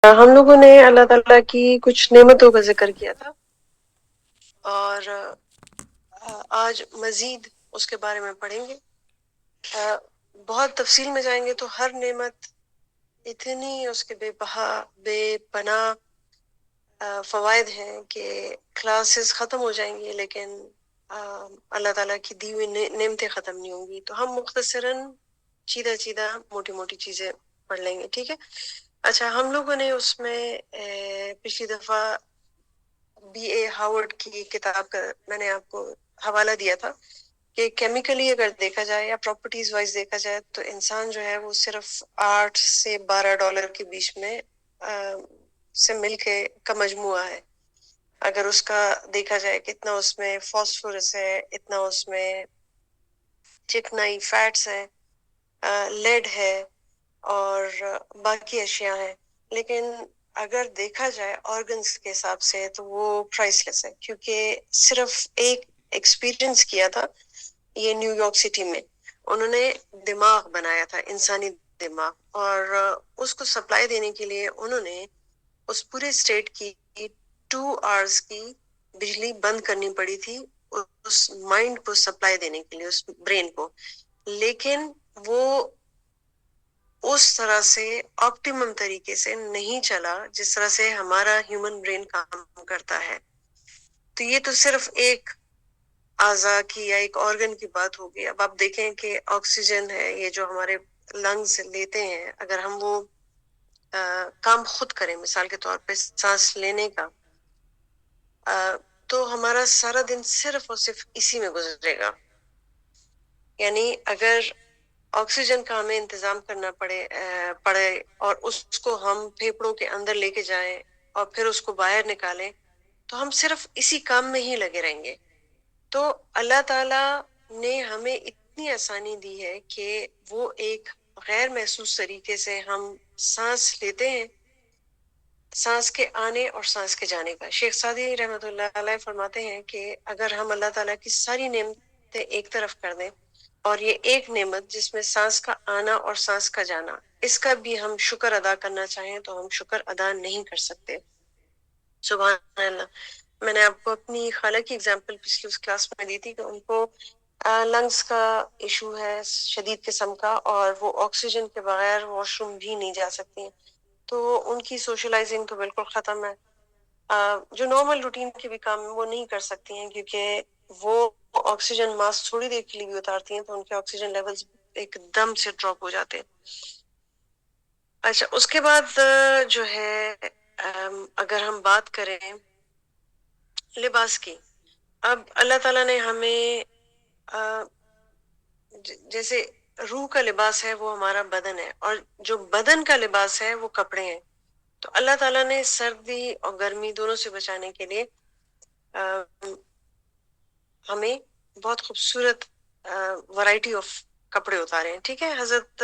ہم لوگوں نے اللہ تعالیٰ کی کچھ نعمتوں کا ذکر کیا تھا اور آج مزید اس کے بارے میں پڑھیں گے۔ بہت تفصیل میں جائیں گے تو ہر نعمت اتنی اس کے بے بہا بے پناہ فوائد ہیں کہ کلاسز ختم ہو جائیں گی لیکن اللہ تعالیٰ کی دی ہوئی نعمتیں ختم نہیں ہوں گی۔ تو ہم مختصراً چیدہ موٹی موٹی چیزیں پڑھ لیں گے، ٹھیک ہے؟ اچھا، ہم لوگوں نے اس میں پچھلی دفعہ بی اے ہاورڈ کی کتاب کا میں نے آپ کو حوالہ دیا تھا کہ کیمیکلی اگر دیکھا جائے یا پراپرٹیز وائز دیکھا جائے تو انسان جو ہے وہ صرف $8 سے $12 کے بیچ میں سے مل کے کا مجموعہ ہے۔ اگر اس کا دیکھا جائے کتنا اس میں فاسفورس ہے، اتنا اس میں چکنائی فیٹس ہے، لیڈ ہے اور باقی اشیاء ہیں، لیکن اگر دیکھا جائے آرگنز کے حساب سے تو وہ پرائس لیس ہے، کیونکہ صرف ایک ایکسپیرئنس کیا تھا یہ نیو یارک سٹی میں۔ انہوں نے دماغ بنایا تھا، انسانی دماغ، اور اس کو سپلائی دینے کے لیے انہوں نے اس پورے اسٹیٹ کی 2 hours کی بجلی بند کرنی پڑی تھی اس مائنڈ کو سپلائی دینے کے لیے، اس برین کو، لیکن وہ اس طرح سے آپٹیمم طریقے سے نہیں چلا جس طرح سے ہمارا ہیومن برین کام کرتا ہے۔ تو یہ تو صرف ایک اعضاء کی یا ایک آرگن کی بات ہوگی۔ اب آپ دیکھیں کہ آکسیجن ہے، یہ جو ہمارے لنگز لیتے ہیں، اگر ہم وہ کام خود کریں، مثال کے طور پہ سانس لینے کا، تو ہمارا سارا دن صرف اور صرف اسی میں گزرے گا۔ یعنی اگر آکسیجن کا ہمیں انتظام کرنا پڑے اور اس کو ہم پھیپھڑوں کے اندر لے کے جائیں اور پھر اس کو باہر نکالیں تو ہم صرف اسی کام میں ہی لگے رہیں گے۔ تو اللہ تعالیٰ نے ہمیں اتنی آسانی دی ہے کہ وہ ایک غیر محسوس طریقے سے ہم سانس لیتے ہیں، سانس کے آنے اور سانس کے جانے کا۔ شیخ سعدی رحمۃ اللہ علیہ فرماتے ہیں کہ اگر ہم اللہ تعالیٰ کی ساری نعمتیں ایک طرف کر دیں اور یہ ایک نعمت جس میں سانس کا آنا اور سانس کا جانا، اس کا بھی ہم شکر ادا کرنا چاہیں تو ہم شکر ادا نہیں کر سکتے۔ سبحان اللہ۔ میں نے آپ کو اپنی خالہ کی اگزامپل پچھلی اس کلاس میں دی تھی کہ ان کو لنگس کا ایشو ہے شدید قسم کا، اور وہ آکسیجن کے بغیر واش روم بھی نہیں جا سکتی ہیں، تو ان کی سوشلائزنگ تو بالکل ختم ہے۔ جو نارمل روٹین کے بھی کام وہ نہیں کر سکتی ہیں کیونکہ وہ آکسیجن ماسک تھوڑی دیر کے لیے بھی اتارتی ہیں تو ان کے آکسیجن لیولز ایک دم سے ڈراپ ہو جاتے ہیں۔ اچھا، اس کے بعد جو ہے اگر ہم بات کریں لباس کی، اب اللہ تعالیٰ نے ہمیں جیسے روح کا لباس ہے وہ ہمارا بدن ہے، اور جو بدن کا لباس ہے وہ کپڑے ہیں۔ تو اللہ تعالیٰ نے سردی اور گرمی دونوں سے بچانے کے لیے ہمیں بہت خوبصورت ورائٹی آف کپڑے اتارے ہیں، ٹھیک ہے؟ حضرت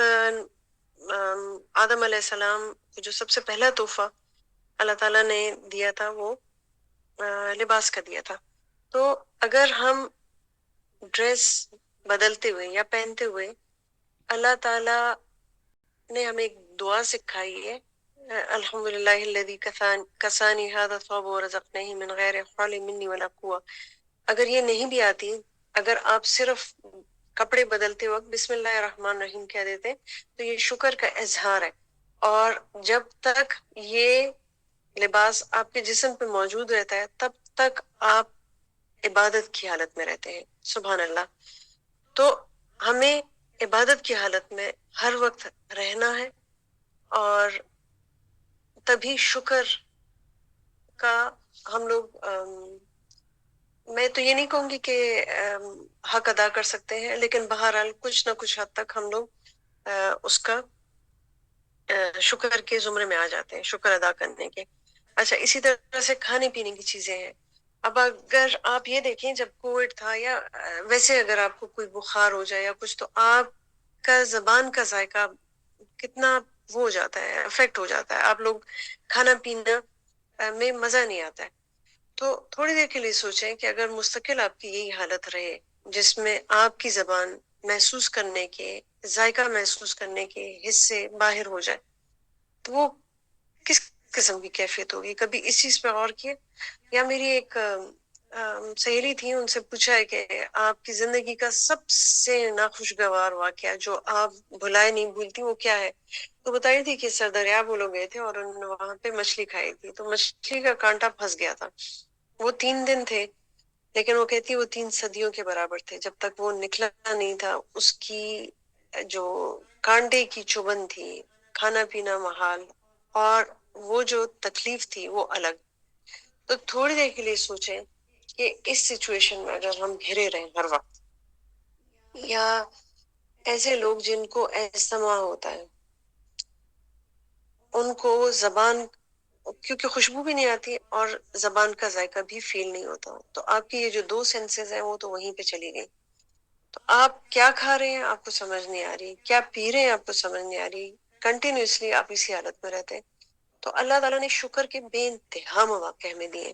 آدم علیہ السلام کو جو سب سے پہلا تحفہ اللہ تعالیٰ نے دیا تھا وہ لباس کا دیا تھا۔ تو اگر ہم ڈریس بدلتے ہوئے یا پہنتے ہوئے، اللہ تعالیٰ نے ہمیں ایک دعا سکھائی ہے، الحمد للہ الذی کسانی هذا الثوب ورزقنیہ من غیر حول منی ولا قوة۔ اگر یہ نہیں بھی آتی، اگر آپ صرف کپڑے بدلتے وقت بسم اللہ الرحمن الرحیم کہہ دیتے تو یہ شکر کا اظہار ہے، اور جب تک یہ لباس آپ کے جسم پہ موجود رہتا ہے تب تک آپ عبادت کی حالت میں رہتے ہیں۔ سبحان اللہ۔ تو ہمیں عبادت کی حالت میں ہر وقت رہنا ہے، اور تبھی شکر کا ہم لوگ میں تو یہ نہیں کہوں گی کہ حق ادا کر سکتے ہیں، لیکن بہرحال کچھ نہ کچھ حد تک ہم لوگ اس کا شکر کے زمرے میں آ جاتے ہیں، شکر ادا کرنے کے۔ اچھا، اسی طرح سے کھانے پینے کی چیزیں ہیں۔ اب اگر آپ یہ دیکھیں جب کووڈ تھا یا ویسے اگر آپ کو کوئی بخار ہو جائے یا کچھ، تو آپ کا زبان کا ذائقہ کتنا وہ ہو جاتا ہے، افیکٹ ہو جاتا ہے، آپ لوگ کھانا پینا میں مزہ نہیں آتا ہے۔ تو تھوڑی دیر کے لیے سوچیں کہ اگر مستقل آپ کی یہی حالت رہے جس میں آپ کی زبان محسوس کرنے کے، ذائقہ محسوس کرنے کے حصے باہر ہو جائے، تو وہ کس قسم کی کیفیت ہوگی. کبھی اس چیز پہ غور کیے؟ یا میری ایک سہیلی تھی، ان سے پوچھا ہے کہ آپ کی زندگی کا سب سے ناخوشگوار واقعہ جو آپ بھلائے نہیں بھولتی وہ کیا ہے؟ تو بتائی تھی کہ سردریا وہ لوگ گئے تھے اور انہوں نے وہاں پہ مچھلی کھائی تھی، تو مچھلی کا کانٹا پھنس گیا تھا. وہ 3 دن تھے، لیکن وہ کہتی وہ 3 صدیوں کے برابر تھے. جب تک وہ نکلا نہیں تھا، اس کی جو کانٹے کی چبھن تھی، کھانا پینا محال، اور وہ جو تکلیف تھی وہ الگ. تو تھوڑی دیر کے لیے سوچیں کہ اس سچویشن میں اگر ہم گھرے رہیں ہر وقت، یا ایسے لوگ جن کو استماع ہوتا ہے، ان کو زبان کیونکہ خوشبو بھی نہیں آتی اور زبان کا ذائقہ بھی فیل نہیں ہوتا، تو آپ کی یہ جو 2 سینسز ہیں وہ تو وہیں پہ چلی گئی. تو آپ کیا کھا رہے ہیں آپ کو سمجھ نہیں آ رہی، کیا پی رہے ہیں آپ کو سمجھ نہیں آ رہی، کنٹینیوسلی آپ اسی حالت میں رہتے ہیں. تو اللہ تعالیٰ نے شکر کے بے انتہا مواقع ہمیں دیے.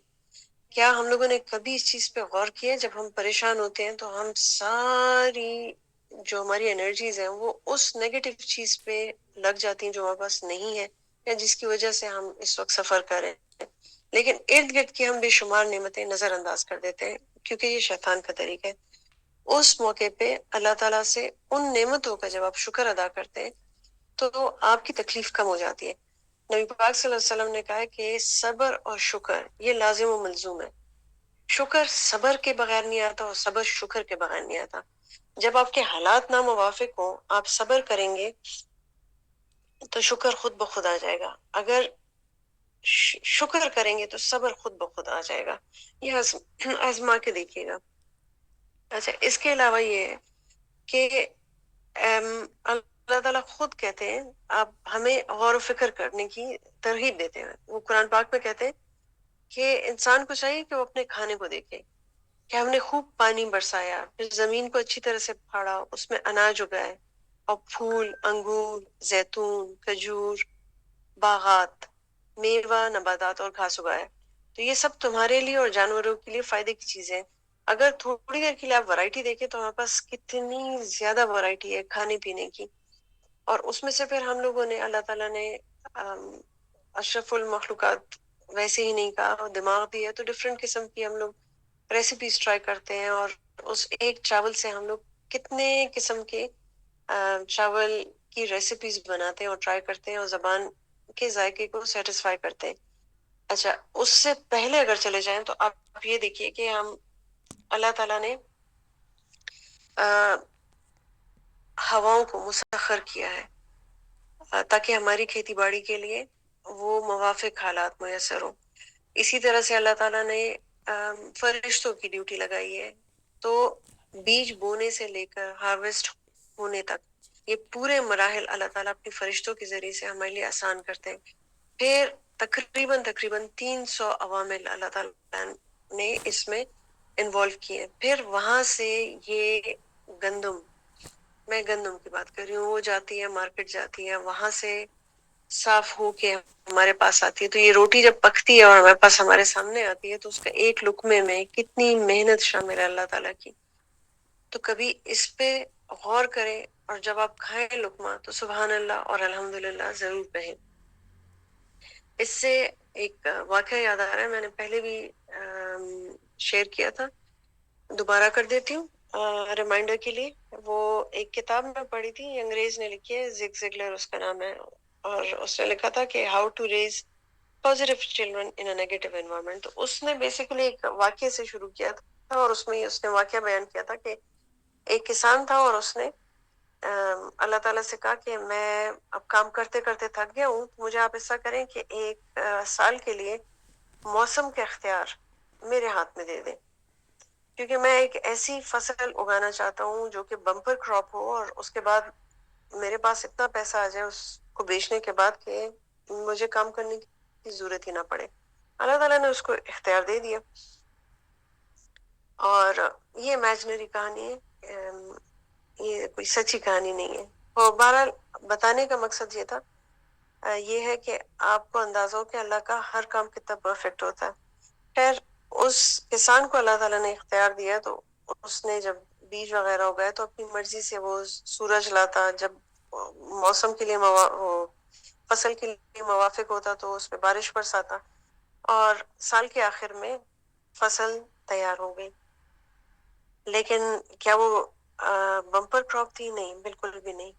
کیا ہم لوگوں نے کبھی اس چیز پہ غور کیا؟ جب ہم پریشان ہوتے ہیں تو ہم ساری جو ہماری انرجیز ہیں وہ اس نیگیٹو چیز پہ لگ جاتی ہیں جو ہمارے پاس نہیں ہے، یا جس کی وجہ سے ہم اس وقت سفر کر رہے ہیں. لیکن ارد گرد کی ہم بے شمار نعمتیں نظر انداز کر دیتے ہیں، کیونکہ یہ شیطان کا طریقہ ہے. اس موقع پہ اللہ تعالیٰ سے ان نعمتوں کا جب آپ شکر ادا کرتے ہیں تو آپ کی تکلیف کم ہو جاتی ہے. نبی پاک صلی اللہ علیہ وسلم نے کہا ہے کہ صبر اور شکر یہ لازم و ملزوم ہے. شکر صبر کے بغیر نہیں آتا اور صبر شکر کے بغیر نہیں آتا. جب آپ کے حالات ناموافق ہوں، آپ صبر کریں گے تو شکر خود بخود آ جائے گا. اگر شکر کریں گے تو صبر خود بخود آ جائے گا. یہ آزما کے دیکھیے گا. اچھا، اس کے علاوہ یہ ہے کہ اللہ تعالیٰ خود کہتے ہیں، آپ ہمیں غور و فکر کرنے کی ترغیب دیتے ہیں. وہ قرآن پاک میں کہتے ہیں کہ انسان کو چاہیے کہ وہ اپنے کھانے کو دیکھے، کہ ہم نے خوب پانی برسایا، پھر زمین کو اچھی طرح سے پھاڑا، اس میں اناج اگائے، اور پھول، انگور، زیتون، کھجور، باغات، میوہ نباتات اور گھاس اگایا. تو یہ سب تمہارے لیے اور جانوروں کے لیے فائدے کی چیزیں ہیں. اگر تھوڑی دیر کے لیے آپ ورائٹی دیکھیں تو ہمارے پاس کتنی زیادہ ورائٹی ہے کھانے پینے کی. اور اس میں سے پھر ہم لوگوں نے، اللہ تعالیٰ نے اشرف المخلوقات ویسے ہی نہیں کہا، اور دماغ بھی ہے تو ڈفرینٹ قسم کی ہم لوگ ریسیپیز ٹرائی کرتے ہیں. اور اس ایک چاول سے ہم لوگ کتنے قسم کے چاول کی ریسیپیز بناتے ہیں اور ٹرائی کرتے ہیں اور زبان کے ذائقے کو سیٹسفائی کرتے ہیں. اچھا، اس سے پہلے اگر چلے جائیں تو آپ یہ دیکھیے کہ ہم اللہ تعالیٰ نے ہواؤں کو مسخر کیا ہے تاکہ ہماری کھیتی باڑی کے لیے وہ موافق حالات میسر ہوں. اسی طرح سے اللہ تعالیٰ نے فرشتوں کی ڈیوٹی لگائی ہے. تو بیج بونے سے لے کر ہارویسٹ ہونے تک یہ پورے مراحل اللہ تعالیٰ اپنی فرشتوں کے ذریعے سے ہمارے لیے آسان کرتے ہیں. پھر تقریباً 300 عوامل اللہ تعالیٰ نے اس میں انوالو کیے. پھر وہاں سے یہ گندم، میں گندم کی بات کر رہی ہوں، وہ جاتی ہے مارکیٹ، جاتی ہے وہاں سے صاف ہو کے ہمارے پاس آتی ہے. تو یہ روٹی جب پکتی ہے اور ہمارے پاس ہمارے سامنے آتی ہے تو اس کا ایک لقمے میں کتنی محنت شامل ہے اللہ تعالیٰ کی. تو کبھی اس پہ غور کریں، اور جب آپ کھائیں لقمہ تو سبحان اللہ اور الحمدللہ ضرور کہیں. اس سے ایک واقعہ یاد آ رہا ہے، میں نے پہلے بھی شیئر کیا تھا، دوبارہ کر دیتی ہوں ریمائنڈر کے لیے. وہ ایک کتاب میں پڑھی تھی، انگریز نے لکھی ہے، زگ زگلر اس کا نام ہے، اور اس نے لکھا تھا کہ how to raise positive children in a negative environment. تو اس نے بیسیکلی ایک واقعے سے شروع کیا تھا، اور اس میں اس نے واقعہ بیان کیا تھا کہ ایک کسان تھا اور اس نے اللہ تعالیٰ سے کہا کہ میں اب کام کرتے کرتے تھک گیا ہوں، مجھے آپ ایسا کریں کہ ایک سال کے لیے موسم کا اختیار میرے ہاتھ میں دے دیں، کیونکہ میں ایک ایسی فصل اگانا چاہتا ہوں جو کہ بمپر کراپ ہو، اور اس کے بعد میرے پاس اتنا پیسہ آ جائے اس کو بیچنے کے بعد کہ مجھے کام کرنے کی ضرورت ہی نہ پڑے. اللہ تعالیٰ نے اس کو اختیار دے دیا. اور یہ امیجنری کہانی ہے، یہ کوئی سچی کہانی نہیں ہے. اور بہرحال بتانے کا مقصد یہ تھا، یہ ہے کہ آپ کو اندازہ ہو کہ اللہ کا ہر کام کتنا پرفیکٹ ہوتا ہے. خیر، اس کسان کو اللہ تعالیٰ نے اختیار دیا، تو اس نے جب بیج وغیرہ اگائے تو اپنی مرضی سے وہ سورج لاتا، جب موسم کے لیے فصل کے لیے موافق ہوتا تو اس پہ بارش برساتا اور سال کے آخر میں فصل تیار ہو گئی. لیکن کیا وہ بمپر کراپ تھی؟ نہیں، بالکل بھی نہیں.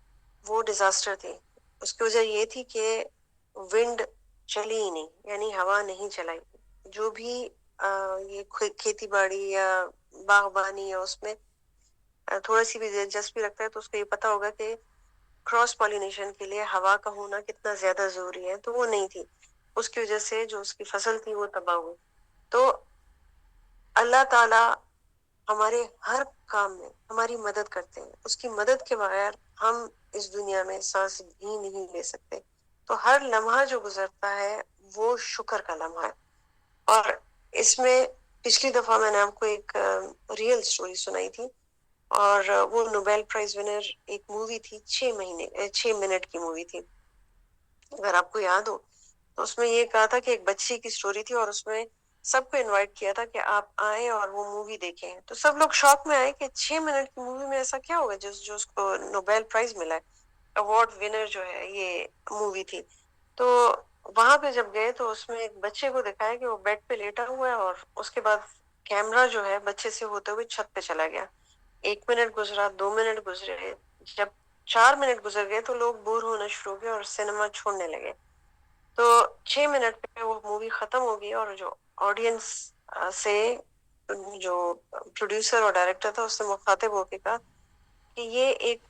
وہ ڈیزاسٹر تھی. اس کی وجہ یہ تھی کہ ونڈ چلی ہی نہیں، یعنی ہوا نہیں چلائی. جو بھی یہ کھیتی باڑی یا باغبانی یا اس میں تھوڑا سی بھی دلچسپی رکھتا ہے تو اس کو یہ پتا ہوگا کہ کراس پالینیشن کے لیے ہوا کا ہونا کتنا زیادہ ضروری ہے. تو وہ نہیں تھی. اس کی وجہ سے جو اس کی فصل تھی وہ تباہ ہوئی. تو اللہ تعالی ہمارے ہر کام میں ہماری مدد کرتے ہیں. اس کی مدد کے بغیر ہم اس دنیا میں سانس بھی نہیں لے سکتے. تو ہر لمحہ جو گزرتا ہے وہ شکر کا لمحہ ہے. اور اس میں پچھلی دفعہ میں نے آپ کو ایک ریئل سٹوری سنائی تھی اور وہ نوبیل پرائز ونر ایک مووی تھی. 6 منٹ کی مووی تھی اگر آپ کو یاد ہو. تو اس میں یہ کہا تھا کہ ایک بچی کی سٹوری تھی اور اس میں سب کو انوائٹ کیا تھا کہ آپ آئیں اور وہ مووی دیکھیں. تو سب لوگ شوق میں آئے کہ 6 منٹ کی مووی میں ایسا کیا ہوگا جو اس کو نوبیل پرائز ملا ہے. اوارڈ ونر جو ہے یہ مووی تھی. تو وہاں پہ جب گئے تو اس میں ایک بچے کو دکھایا کہ وہ بیڈ پہ لیٹا ہوا ہے اور اس کے بعد کیمرہ جو ہے بچے سے ہوتے ہوئے چھت پہ چلا گیا. 1 منٹ گزرا، 2 منٹ گزرے. جب 4 منٹ گزر گئے تو لوگ بور ہونا شروع ہو گئے اور سنیما چھوڑنے لگے. تو 6 منٹ پہ وہ مووی ختم ہو گئی اور جو آڈینس سے جو پروڈیوسر اور ڈائریکٹر تھا اس سے مخاطب ہو کے کہا کہ یہ ایک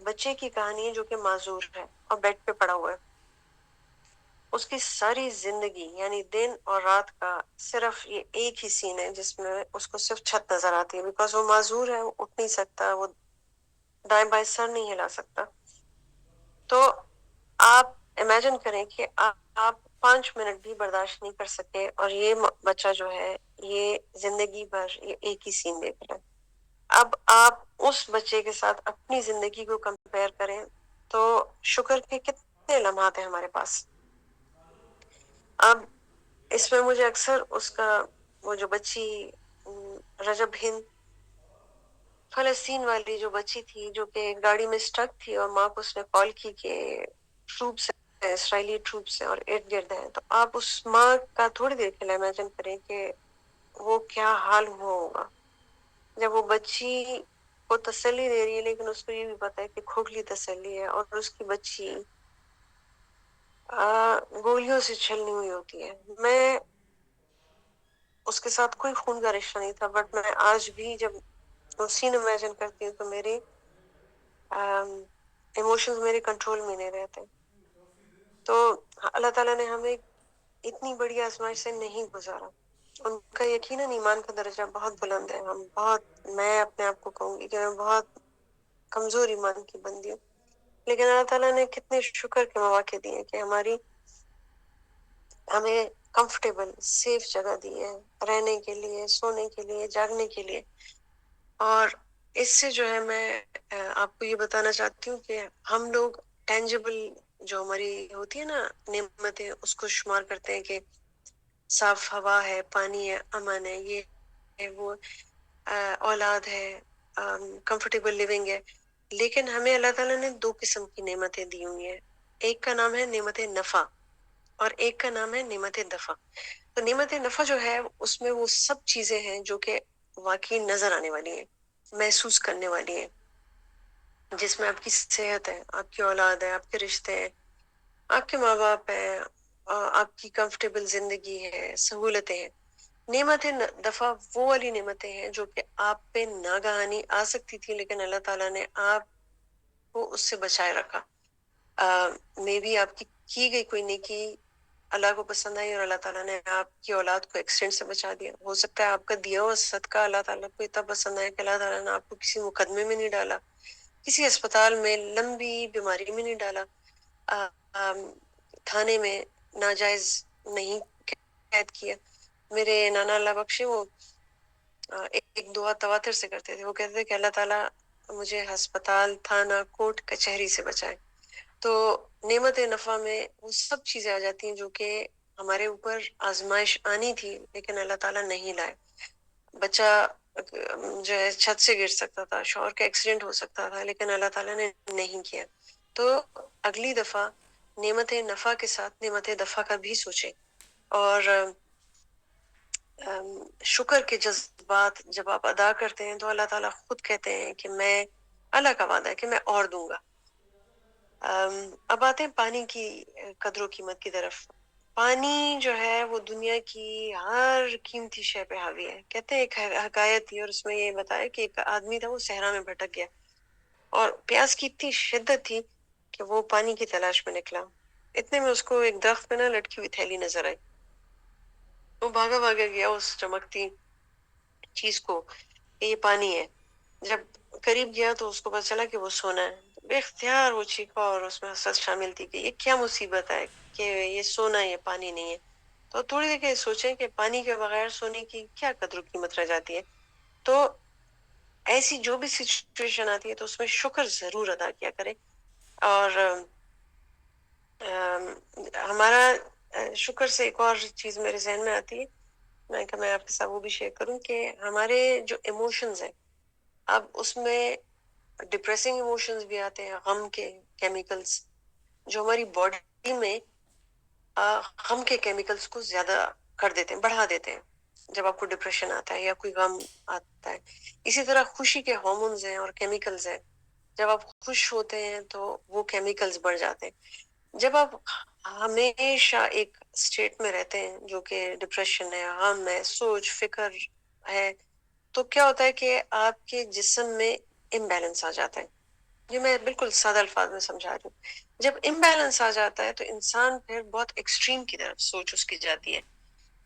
بچے کی کہانی ہے جو کہ معذور ہے اور بیڈ پہ پڑا ہوا ہے. اس کی ساری زندگی یعنی دن اور رات کا صرف یہ ایک ہی سین ہے جس میں اس کو صرف چھت نظر آتی ہے. بیکاز وہ معذور ہے، وہ اٹھ نہیں سکتا، وہ دائیں بائیں سر نہیں ہلا سکتا. تو آپ امیجن کریں کہ آپ 5 منٹ بھی برداشت نہیں کر سکتے اور یہ بچہ جو ہے یہ زندگی بھر یہ ایک ہی سین دیکھ رہا ہے. اب آپ اس بچے کے ساتھ اپنی زندگی کو کمپیئر کریں تو شکر کے کتنے لمحات ہیں ہمارے پاس. اب اس میں مجھے اکثر اس کا وہ جو بچی رجب ہند فلسطین والی جو بچی تھی جو کہ گاڑی میں سٹک تھی اور ماں کو اس نے کال کی کہ ٹروپس ہیں، اسرائیلی ٹروپس ہیں اور ارد گرد ہیں. تو آپ اس ماں کا تھوڑی دیر کے لیے امیجن کریں کہ وہ کیا حال ہوا ہوگا جب وہ بچی کو تسلی دے رہی ہے لیکن اس کو یہ بھی پتا ہے کہ کھوکھلی تسلی ہے اور اس کی بچی گولیوں سے چھلنی ہوئی ہوتی ہے. میں اس کے ساتھ کوئی خون کا رشتہ نہیں تھا بٹ میں آج بھی جب وہ سین امیجن کرتی ہوں تو میرے ایموشنز میرے کنٹرول میں نہیں رہتے. تو اللہ تعالیٰ نے ہمیں اتنی بڑی آزمائش سے نہیں گزارا. ان کا یقیناً ایمان کا درجہ بہت بلند ہے. میں اپنے آپ کو کہوں گی کہ میں بہت کمزور ایمان کی بندی ہوں لیکن اللہ تعالیٰ نے کتنے شکر کے مواقع دیے کہ ہمیں کمفرٹیبل سیف جگہ دی ہے رہنے کے لیے، سونے کے لیے، جاگنے کے لیے. اور اس سے جو ہے میں آپ کو یہ بتانا چاہتی ہوں کہ ہم لوگ ٹینجیبل جو ہماری ہوتی ہے نا نعمتیں اس کو شمار کرتے ہیں کہ صاف ہوا ہے، پانی ہے، امن ہے، یہ ہے، وہ اولاد ہے، کمفرٹیبل لیونگ ہے. لیکن ہمیں اللہ تعالیٰ نے 2 قسم کی نعمتیں دی ہوئی ہیں. ایک کا نام ہے نعمت نفع اور ایک کا نام ہے نعمت دفع. تو نعمت نفع جو ہے اس میں وہ سب چیزیں ہیں جو کہ واقعی نظر آنے والی ہیں، محسوس کرنے والی ہیں، جس میں آپ کی صحت ہے، آپ کی اولاد ہے، آپ کے رشتے ہیں، آپ کے ماں باپ ہیں، آپ کی کمفرٹیبل زندگی ہے، سہولتیں ہیں. نعمت دفع وہ والی نعمتیں ہیں جو کہ آپ پہ ناگہانی آ سکتی تھی لیکن اللہ تعالیٰ نے آپ کو اس سے بچائے رکھا. میں بھی آپ کی گئی کوئی نیکی اللہ کو پسند آئی اور اللہ تعالیٰ نے آپ کی اولاد کو ایکسیڈنٹ سے بچا دیا. ہو سکتا ہے آپ کا دیا ہوا صدقہ اللہ تعالیٰ کو اتنا پسند آیا کہ اللہ تعالیٰ نے آپ کو کسی مقدمے میں نہیں ڈالا، کسی اسپتال میں لمبی بیماری میں نہیں ڈالا، تھانے میں ناجائز نہیں قید کیا. میرے نانا اللہ بخشے وہ ایک دعا تواتر سے کرتے تھے. وہ کہتے تھے کہ اللہ تعالیٰ مجھے ہسپتال، تھانہ، کورٹ، کچہری سے بچائے. تو نعمت نفع میں وہ سب چیزیں آ جاتی ہیں جو کہ ہمارے اوپر آزمائش آنی تھی لیکن اللہ تعالیٰ نہیں لائے. بچہ جو ہے چھت سے گر سکتا تھا، شوہر کا ایکسیڈنٹ ہو سکتا تھا لیکن اللہ تعالیٰ نے نہیں کیا. تو اگلی دفعہ نعمت نفع کے ساتھ نعمت دفع کا بھی سوچیں. اور شکر کے جذبات جب آپ ادا کرتے ہیں تو اللہ تعالیٰ خود کہتے ہیں کہ میں، اللہ کا وعدہ ہے کہ میں اور دوں گا. اب آتے ہیں پانی کی قدر و قیمت کی طرف. پانی جو ہے وہ دنیا کی ہر قیمتی شے پہ حاوی ہے. کہتے ہیں ایک حکایت تھی اور اس میں یہ بتایا کہ ایک آدمی تھا، وہ صحرا میں بھٹک گیا اور پیاس کی اتنی شدت تھی کہ وہ پانی کی تلاش میں نکلا. اتنے میں اس کو ایک درخت پہ نہ لٹکی ہوئی تھیلی نظر آئی. وہ بھاگا بھاگا گیا اس چمکتی چیز کو کہ یہ پانی ہے. جب قریب گیا تو اس کو پتا چلا کہ وہ سونا ہے. بے اختیار وہ چیخا اور اس میں حسرت شامل تھی کہ یہ کیا مصیبت ہے کہ یہ سونا، یہ پانی نہیں ہے. تو تھوڑی دیر کے سوچیں کہ پانی کے بغیر سونے کی کیا قدر و قیمت رہ جاتی ہے. تو ایسی جو بھی سچویشن آتی ہے تو اس میں شکر ضرور ادا کیا کرے. اور ہمارا شکر سے ایک اور چیز میرے ذہن میں آتی ہے، میں آپ کے ساتھ وہ بھی شیئر کروں کہ ہمارے جو ایموشنز ہیں، اب اس میں ڈپریسنگ ایموشنز بھی آتے ہیں، غم کے کیمیکلز جو ہماری باڈی میں غم کے کیمیکلز کو زیادہ کر دیتے ہیں، بڑھا دیتے ہیں جب آپ کو ڈپریشن آتا ہے یا کوئی غم آتا ہے. اسی طرح خوشی کے ہارمونز ہیں اور کیمیکلز ہیں. جب آپ خوش ہوتے ہیں تو وہ کیمیکلز بڑھ جاتے ہیں. جب آپ ہمیشہ ایک اسٹیٹ میں رہتے ہیں جو کہ ڈپریشن ہے، غم ہے، سوچ فکر ہے، تو کیا ہوتا ہے کہ آپ کے جسم میں امبیلنس آ جاتا ہے. یہ میں بالکل سادہ الفاظ میں سمجھا رہی ہوں. جب امبیلنس آ جاتا ہے تو انسان پھر بہت ایکسٹریم کی طرف سوچ اس کی جاتی ہے.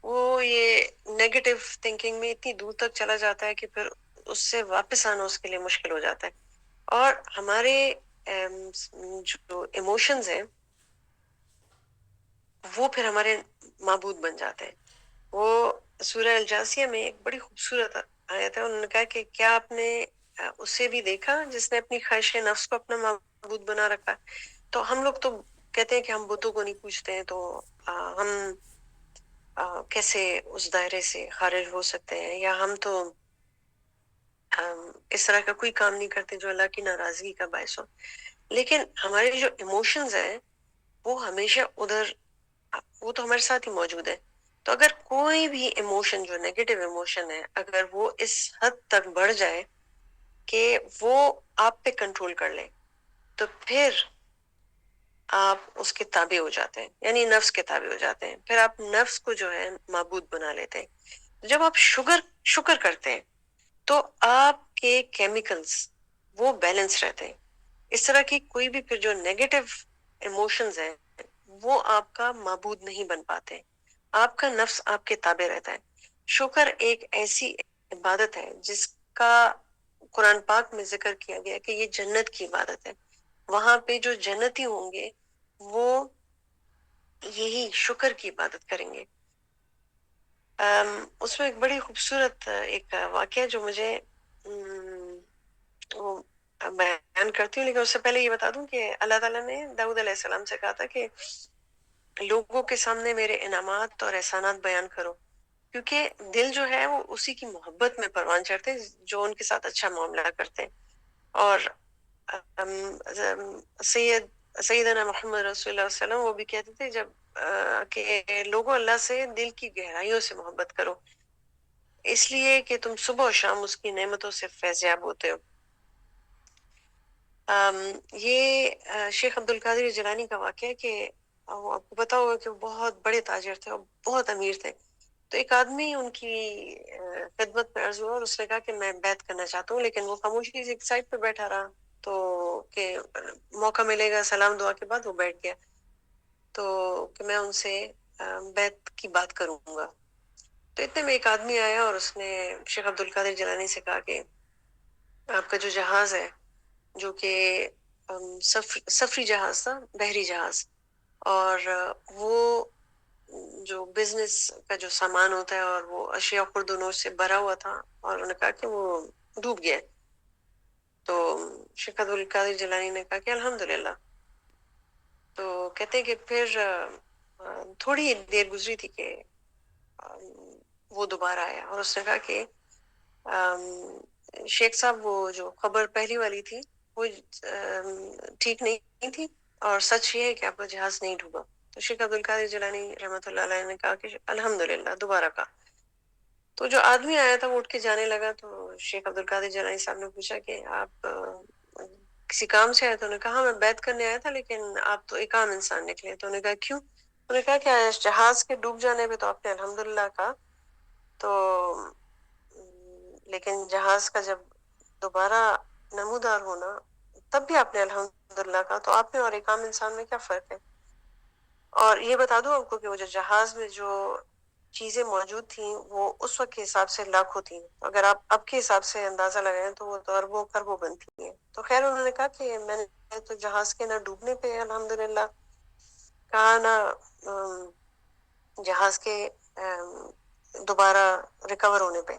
وہ یہ نیگیٹو تھنکنگ میں اتنی دور تک چلا جاتا ہے کہ پھر اس سے واپس آنا اس کے لیے مشکل ہو جاتا ہے. اور ہمارے جو ایموشنز ہیں وہ پھر ہمارے معبود بن جاتے ہیں. وہ سورہ الجاثیہ میں ایک بڑی خوبصورت آیت ہے. انہوں نے کہا کہ کیا آپ نے اسے بھی دیکھا جس نے اپنی خواہش نفس کو اپنا معبود بنا رکھا. تو ہم لوگ تو کہتے ہیں کہ ہم بتوں کو نہیں پوجتے ہیں، تو ہم کیسے اس دائرے سے خارج ہو سکتے ہیں، یا ہم تو اس طرح کا کوئی کام نہیں کرتے جو اللہ کی ناراضگی کا باعث ہو. لیکن ہمارے جو ایموشنز ہیں وہ ہمیشہ ادھر، وہ تو ہمارے ساتھ ہی موجود ہے. تو اگر کوئی بھی ایموشن جو نیگیٹو ایموشن ہے، اگر وہ اس حد تک بڑھ جائے کہ وہ آپ پہ کنٹرول کر لے، تو پھر آپ اس کے تابع ہو جاتے ہیں، یعنی نفس کے تابع ہو جاتے ہیں. پھر آپ نفس کو جو ہے معبود بنا لیتے ہیں. جب آپ شکر کرتے ہیں تو آپ کے کیمیکلز وہ بیلنس رہتے ہیں. اس طرح کی کوئی بھی پھر جو نیگیٹو ایموشنز ہیں وہ آپ کا معبود نہیں بن پاتے. آپ کا نفس آپ کے تابع رہتا ہے. شکر ایک ایسی عبادت ہے جس کا قرآن پاک میں ذکر کیا گیا کہ یہ جنت کی عبادت ہے. وہاں پہ جو جنتی ہوں گے وہ یہی شکر کی عبادت کریں گے. اس میں ایک بڑی خوبصورت ایک واقعہ جو مجھے وہ بیان کرتی ہوں، لیکن اس سے پہلے یہ بتا دوں کہ اللہ تعالیٰ نے داؤد علیہ السلام سے کہا تھا کہ لوگوں کے سامنے میرے انعامات اور احسانات بیان کرو، کیونکہ دل جو ہے وہ اسی کی محبت میں پروان چڑھتے ہیں جو ان کے ساتھ اچھا معاملہ کرتے ہیں. اور سیدنا محمد رسول اللہ صلی اللہ علیہ وسلم وہ بھی کہتے تھے جب کہ لوگوں اللہ سے دل کی گہرائیوں سے محبت کرو، اس لیے کہ تم صبح و شام اس کی نعمتوں سے فیض یاب ہوتے ہو. یہ شیخ عبد القادر جیلانی کا واقعہ ہے کہ وہ آپ کو پتا ہوگا کہ وہ بہت بڑے تاجر تھے اور بہت امیر تھے. تو ایک آدمی ان کی خدمت میں عرض ہوا اور اس نے کہا کہ میں بیعت کرنا چاہتا ہوں، لیکن وہ خاموشی سے ایک سائڈ پہ بیٹھا رہا. تو کہ موقع ملے گا سلام دعا کے بعد وہ بیٹھ گیا، تو کہ میں ان سے بیعت کی بات کروں گا. تو اتنے میں ایک آدمی آیا اور اس نے شیخ عبد القادر جیلانی سے کہا کہ آپ کا جو جہاز ہے جو کہ سفری جہاز تھا، بحری جہاز، اور وہ جو بزنس کا جو سامان ہوتا ہے اور وہ اشیاء خرد و نوش سے بھرا ہوا تھا، اور انہوں نے کہا کہ وہ ڈوب گیا. تو شیخ عبد القادر جیلانی نے کہا کہ الحمدللہ. تو کہتے ہیں کہ پھر تھوڑی دیر گزری تھی کہ وہ دوبارہ آیا اور اس نے کہا کہ شیخ صاحب وہ جو خبر پہلی والی تھی وہ ٹھیک نہیں تھی، اور سچ یہ ہے کہ آپ کا جہاز نہیں ڈوبا۔ تو شیخ عبد القادر جیلانی رحمۃ اللہ علیہ نے کہا کہ الحمدللہ، دوبارہ کہا۔ تو جو آدمی آیا تھا وہ اٹھ کے جانے لگا، تو شیخ عبد القادر جیلانی صاحب نے پوچھا کہ آپ کسی کام سے آئے؟ تو انہوں نے کہا ہاں، میں بیعت کرنے آیا تھا، لیکن آپ تو ایک عام انسان نکلے۔ تو انہوں نے کہا کیوں؟ انہوں نے کہا کہ جہاز کے ڈوب جانے پہ تو آپ نے الحمدللہ کہا، تو لیکن جہاز کا جب دوبارہ نمودار ہونا تب بھی آپ نے الحمدللہ کہا، تو آپ میں اور ایک عام انسان میں کیا فرق ہے؟ اور یہ بتا دوں آپ کو کہ وہ جو جہاز میں جو چیزیں موجود تھیں وہ اس وقت کے حساب سے لاکھوں تھیں، اگر آپ اب کے حساب سے اندازہ لگائیں تو وہ تو اربوں خربوں بنتی ہیں۔ تو خیر انہوں نے کہا کہ میں نے تو جہاز کے نہ ڈوبنے پہ الحمدللہ کہا، نہ جہاز کے دوبارہ ریکور ہونے پہ۔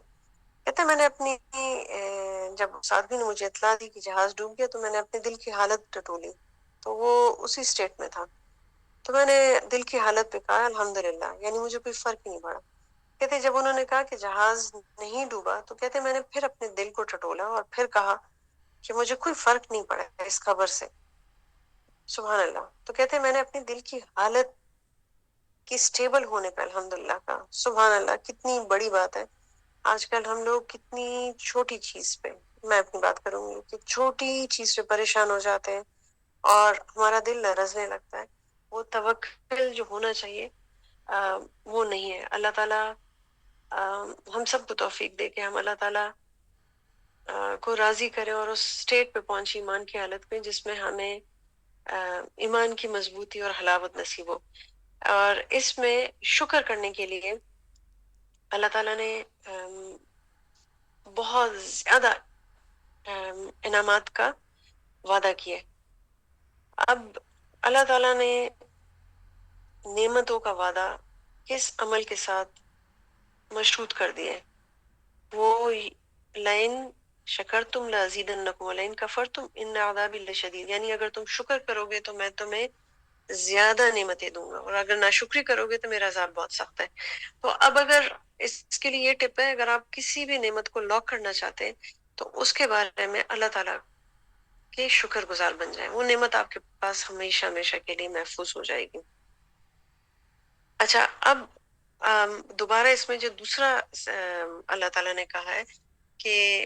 کہتے ہیں میں نے اپنی جب اس آدمی نے مجھے اطلاع دی کہ جہاز ڈوب گیا تو میں نے اپنے دل کی حالت ٹٹولی، تو وہ اسی اسٹیٹ میں تھا۔ تو میں نے دل کی حالت پہ کہا الحمدللہ، یعنی مجھے کوئی فرق ہی نہیں پڑا۔ کہتے جب انہوں نے کہا کہ جہاز نہیں ڈوبا تو کہتے میں نے پھر اپنے دل کو ٹٹولا اور پھر کہا کہ مجھے کوئی فرق نہیں پڑا اس خبر سے، سبحان اللہ۔ تو کہتے میں نے اپنی دل کی حالت کی سٹیبل ہونے پہ الحمدللہ کہا، سبحان اللہ، کتنی بڑی بات ہے۔ آج کل ہم لوگ کتنی چھوٹی چیز پہ، میں اپنی بات کروں گی کہ چھوٹی چیز پہ پریشان ہو جاتے ہیں اور ہمارا دل لرزنے لگتا ہے۔ وہ توکل جو ہونا چاہیے وہ نہیں ہے۔ اللہ تعالیٰ ہم سب کو توفیق دے کہ ہم اللہ تعالیٰ کو راضی کرے اور اس سٹیٹ پہ پہنچے ایمان کی حالت میں جس میں ہمیں ایمان کی مضبوطی اور حلاوت نصیب ہو۔ اور اس میں شکر کرنے کے لیے اللہ تعالیٰ نے بہت زیادہ انعامات کا وعدہ کیا ہے۔ اب اللہ تعالیٰ نے نعمتوں کا وعدہ کس عمل کے ساتھ مشروط کر دیا ہے؟ وہ لئن شکرتم لازیدنکم ولئن کفرتم ان عذابی لشدید، یعنی اگر تم شکر کرو گے تو میں تمہیں زیادہ نعمتیں دوں گا، اور اگر ناشکری کرو گے تو میرا عذاب بہت سخت ہے۔ تو اب اگر اس کے لیے یہ ٹپ ہے، اگر آپ کسی بھی نعمت کو لاک کرنا چاہتے ہیں تو اس کے بارے میں اللہ تعالیٰ کے شکر گزار بن جائیں، وہ نعمت آپ کے پاس ہمیشہ ہمیشہ کے لیے محفوظ ہو جائے گی۔ اچھا، اب دوبارہ اس میں جو دوسرا اللہ تعالیٰ نے کہا ہے کہ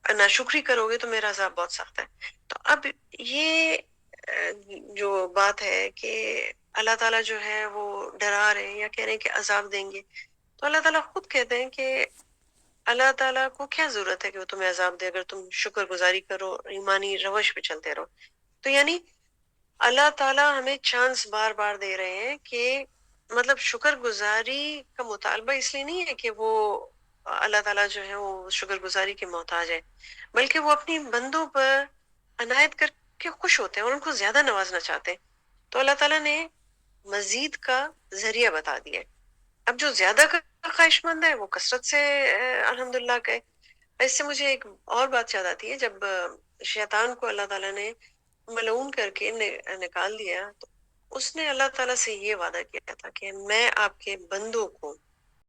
ناشکری کرو گے تو میرا عذاب بہت سخت ہے، تو اب یہ جو بات ہے کہ اللہ تعالیٰ جو ہے وہ ڈرا رہے ہیں یا کہہ رہے ہیں کہ عذاب دیں گے، تو اللہ تعالیٰ خود کہتے ہیں کہ اللہ تعالیٰ کو کیا ضرورت ہے کہ وہ تمہیں عذاب دے اگر تم شکر گزاری کرو، ایمانی روش پہ چلتے رہو۔ تو یعنی اللہ تعالیٰ ہمیں چانس بار بار دے رہے ہیں کہ مطلب شکر گزاری کا مطالبہ اس لیے نہیں ہے کہ وہ اللہ تعالیٰ جو ہے وہ شکر گزاری کے محتاج ہے، بلکہ وہ اپنی بندوں پر عنایت کر کے خوش ہوتے ہیں اور ان کو زیادہ نوازنا چاہتے ہیں۔ تو اللہ تعالیٰ نے مزید کا ذریعہ بتا دیا ہے۔ اب جو زیادہ کا خواہش مند ہے وہ کثرت سے الحمدللہ کہے۔ اس سے مجھے ایک اور بات یاد آتی ہے، جب شیطان کو اللہ تعالیٰ نے ملعون کر کے نکال دیا تو اس نے اللہ تعالیٰ سے یہ وعدہ کیا تھا کہ میں آپ کے بندوں کو